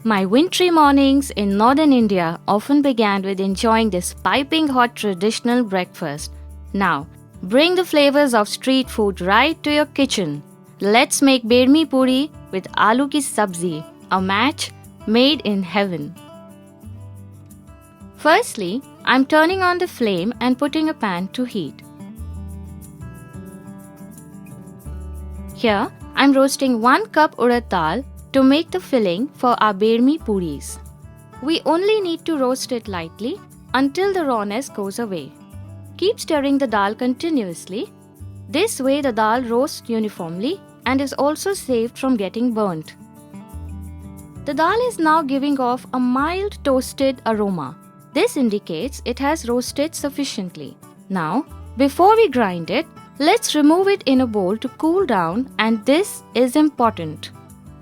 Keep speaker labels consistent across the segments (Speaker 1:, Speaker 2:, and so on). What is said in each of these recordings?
Speaker 1: My wintry mornings in northern India often began with enjoying this piping hot traditional breakfast. Now, bring the flavors of street food right to your kitchen. Let's make bedmi puri with aloo ki sabzi, a match made in heaven. Firstly, I'm turning on the flame and putting a pan to heat. Here, I'm roasting 1 cup urad dal to make the filling for our bedmi puris. We only need to roast it lightly until the rawness goes away. Keep stirring the dal continuously. This way the dal roasts uniformly and is also saved from getting burnt. The dal is now giving off a mild toasted aroma. This indicates it has roasted sufficiently. Now, before we grind it, let's remove it in a bowl to cool down, and this is important.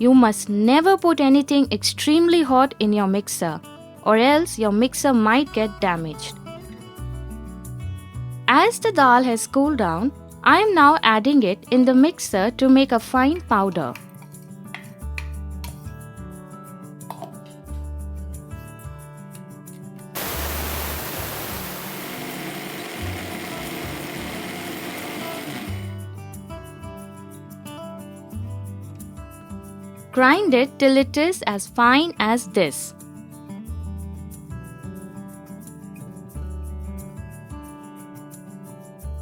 Speaker 1: You must never put anything extremely hot in your mixer, or else your mixer might get damaged. As the dal has cooled down, I am now adding it in the mixer to make a fine powder. Grind it till it is as fine as this.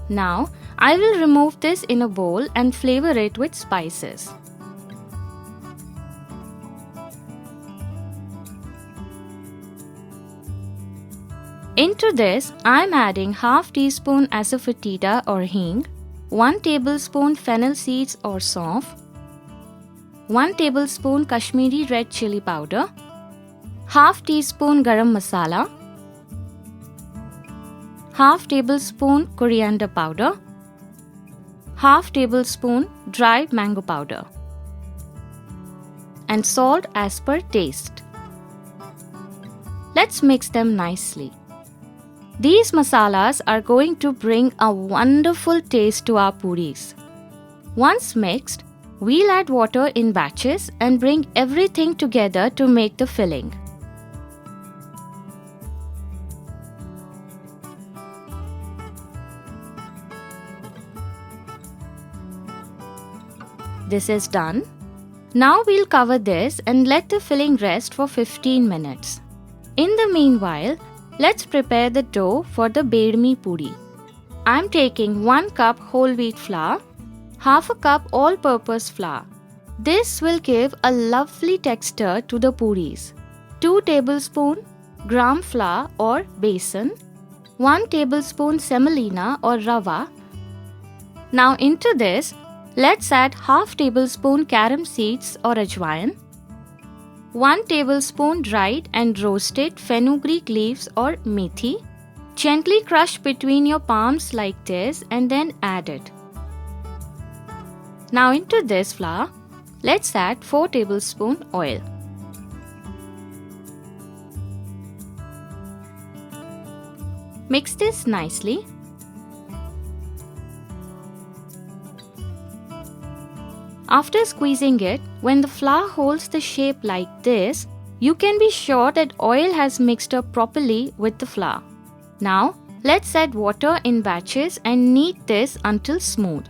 Speaker 1: Now, I will remove this in a bowl and flavor it with spices. Into this, I am adding half teaspoon asafoetida or hing, 1 tablespoon fennel seeds or saunf, 1 tablespoon Kashmiri red chili powder, half teaspoon garam masala, half tablespoon coriander powder, half tablespoon dry mango powder, and salt as per taste. Let's mix them nicely. These masalas are going to bring a wonderful taste to our puris. Once mixed, we'll add water in batches and bring everything together to make the filling. This is done. Now we'll cover this and let the filling rest for 15 minutes. In the meanwhile, let's prepare the dough for the bedmi puri. I'm taking 1 cup whole wheat flour, half a cup all-purpose flour. This will give a lovely texture to the puris. 2 tablespoon gram flour or besan, 1 tablespoon semolina or rava. Now into this, let's add half tablespoon carom seeds or ajwain, 1 tablespoon dried and roasted fenugreek leaves or methi. Gently crush between your palms like this and then add it. Now into this flour, let's add 4 tablespoon oil. Mix this nicely. After squeezing it, when the flour holds the shape like this, you can be sure that oil has mixed up properly with the flour. Now, let's add water in batches and knead this until smooth.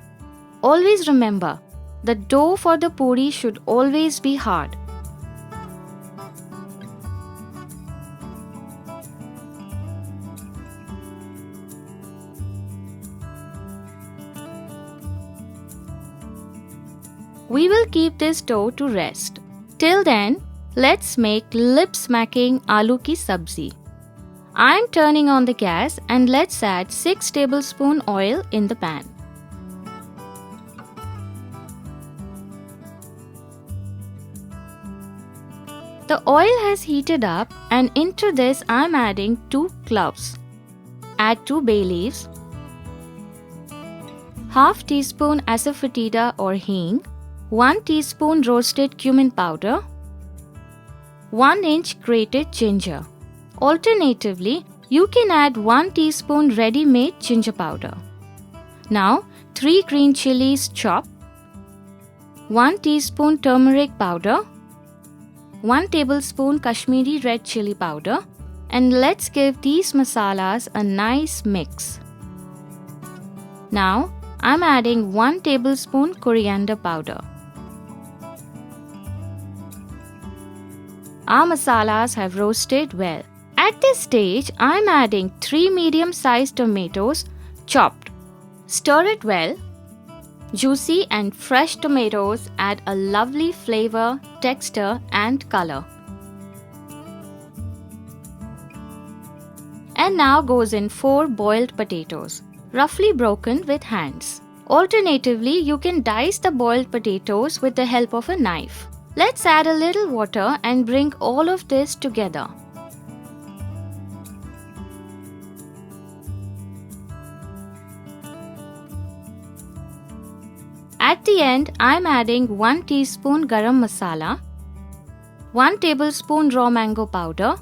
Speaker 1: Always remember, the dough for the puri should always be hard. We will keep this dough to rest. Till then, let's make lip-smacking aloo ki sabzi. I am turning on the gas and let's add 6 tablespoon oil in the pan. The oil has heated up and into this I am adding 2 cloves. Add 2 bay leaves, half teaspoon asafoetida or hing, 1 teaspoon roasted cumin powder, 1 inch grated ginger. Alternatively, you can add 1 teaspoon ready-made ginger powder. Now, 3 green chilies chopped, 1 teaspoon turmeric powder, 1 tablespoon Kashmiri red chili powder, and let's give these masalas a nice mix. Now, I'm adding 1 tablespoon coriander powder. Our masalas have roasted well. At this stage, I'm adding 3 medium-sized tomatoes chopped. Stir it well. Juicy and fresh tomatoes add a lovely flavor, texture and color. And now goes in 4 boiled potatoes, roughly broken with hands. Alternatively, you can dice the boiled potatoes with the help of a knife. Let's add a little water and bring all of this together. At the end, I'm adding 1 teaspoon garam masala, 1 tablespoon raw mango powder,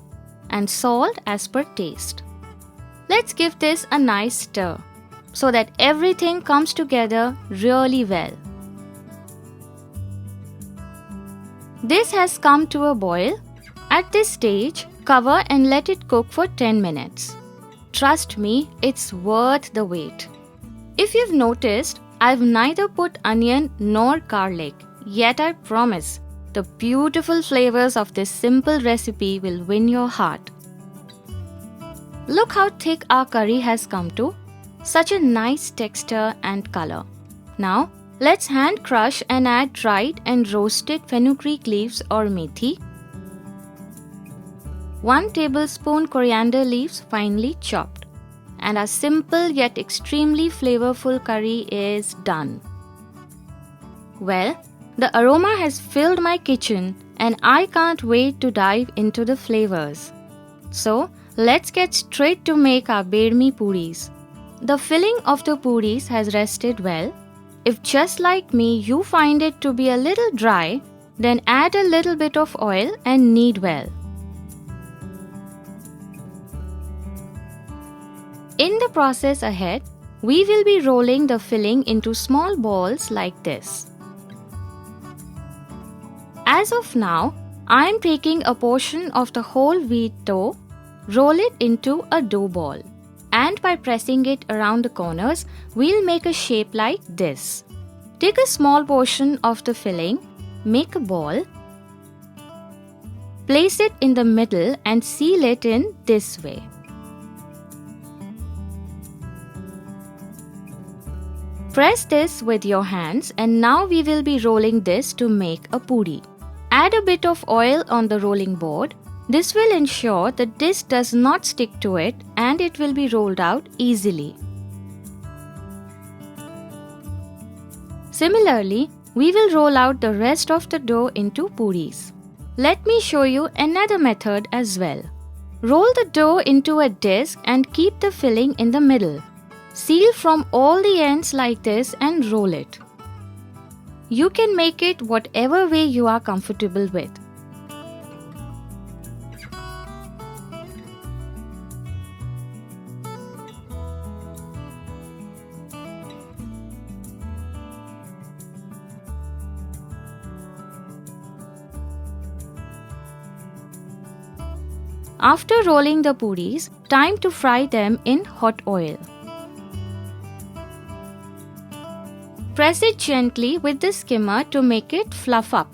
Speaker 1: and salt as per taste. Let's give this a nice stir so that everything comes together really well. This has come to a boil. At this stage, cover and let it cook for 10 minutes. Trust me, it's worth the wait. If you've noticed, I've neither put onion nor garlic, yet I promise the beautiful flavors of this simple recipe will win your heart. Look how thick our curry has come to. Such a nice texture and color. Now, let's hand crush and add dried and roasted fenugreek leaves or methi. 1 tablespoon coriander leaves finely chopped. And our simple yet extremely flavorful curry is done. Well, the aroma has filled my kitchen and I can't wait to dive into the flavors. So, let's get straight to make our bedmi puris. The filling of the puris has rested well. If just like me you find it to be a little dry, then add a little bit of oil and knead well. In the process ahead, we will be rolling the filling into small balls like this. As of now, I am taking a portion of the whole wheat dough, roll it into a dough ball, and by pressing it around the corners, we'll make a shape like this. Take a small portion of the filling, make a ball, place it in the middle and seal it in this way. Press this with your hands and now we will be rolling this to make a puri. Add a bit of oil on the rolling board. This will ensure that this does not stick to it and it will be rolled out easily. Similarly, we will roll out the rest of the dough into puris. Let me show you another method as well. Roll the dough into a disc and keep the filling in the middle. Seal from all the ends like this and roll it. You can make it whatever way you are comfortable with. After rolling the puris, time to fry them in hot oil. Press it gently with the skimmer to make it fluff up.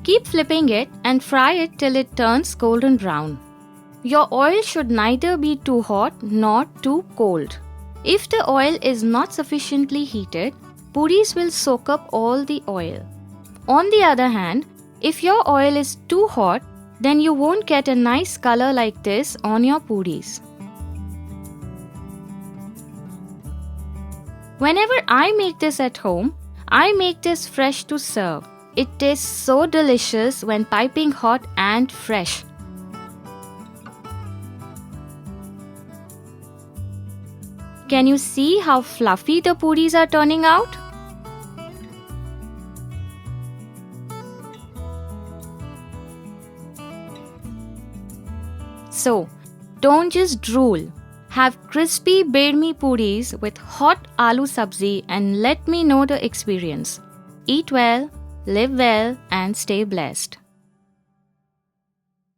Speaker 1: Keep flipping it and fry it till it turns golden brown. Your oil should neither be too hot nor too cold. If the oil is not sufficiently heated, puris will soak up all the oil. On the other hand, if your oil is too hot, then you won't get a nice color like this on your puris. Whenever I make this at home, I make this fresh to serve. It tastes so delicious when piping hot and fresh. Can you see how fluffy the puris are turning out? So, don't just drool. Have crispy bedmi puris with hot aloo sabzi and let me know the experience. Eat well. Live well and stay blessed.